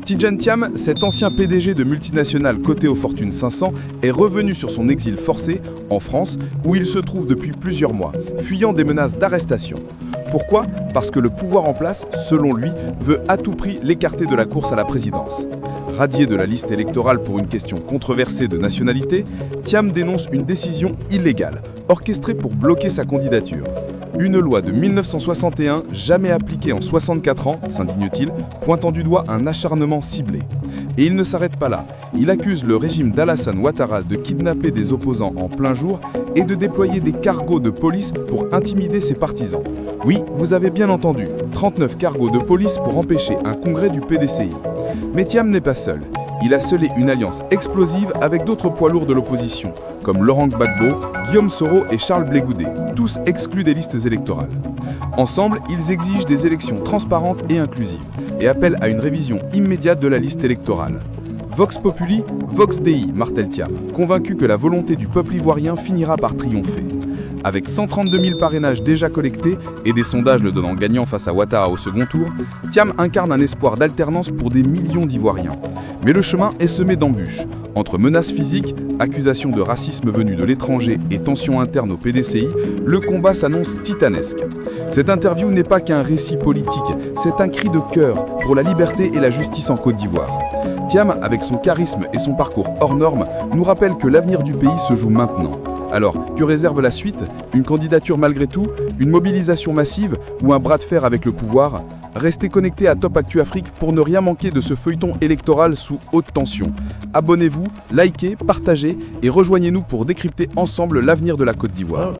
Tidjane Thiam, cet ancien PDG de multinationale cotée au Fortune 500, est revenu sur son exil forcé en France, où il se trouve depuis plusieurs mois, fuyant des menaces d'arrestation. Pourquoi? Parce que le pouvoir en place, selon lui, veut à tout prix l'écarter de la course à la présidence. Radié de la liste électorale pour une question controversée de nationalité, Thiam dénonce une décision illégale, orchestrée pour bloquer sa candidature. Une loi de 1961, jamais appliquée en 64 ans, s'indigne-t-il, pointant du doigt un acharnement ciblé. Et il ne s'arrête pas là. Il accuse le régime d'Alassane Ouattara de kidnapper des opposants en plein jour et de déployer des cargos de police pour intimider ses partisans. Oui, vous avez bien entendu, 39 cargos de police pour empêcher un congrès du PDCI. Mais Thiam n'est pas seul. Il a scellé une alliance explosive avec d'autres poids lourds de l'opposition, comme Laurent Gbagbo, Guillaume Soro et Charles Blé Goudet, tous exclus des listes électorales. Ensemble, ils exigent des élections transparentes et inclusives, et appellent à une révision immédiate de la liste électorale. Vox Populi, Vox Dei, martèle Thiam, convaincu que la volonté du peuple ivoirien finira par triompher. Avec 132 000 parrainages déjà collectés et des sondages le donnant gagnant face à Ouattara au second tour, Thiam incarne un espoir d'alternance pour des millions d'Ivoiriens. Mais le chemin est semé d'embûches. Entre menaces physiques, accusations de racisme venues de l'étranger et tensions internes au PDCI, le combat s'annonce titanesque. Cette interview n'est pas qu'un récit politique, c'est un cri de cœur pour la liberté et la justice en Côte d'Ivoire. Thiam, avec son charisme et son parcours hors norme, nous rappelle que l'avenir du pays se joue maintenant. Alors, que réserve la suite? Une candidature malgré tout? Une mobilisation massive? Ou un bras de fer avec le pouvoir? Restez connectés à Top Actu Afrique pour ne rien manquer de ce feuilleton électoral sous haute tension. Abonnez-vous, likez, partagez et rejoignez-nous pour décrypter ensemble l'avenir de la Côte d'Ivoire.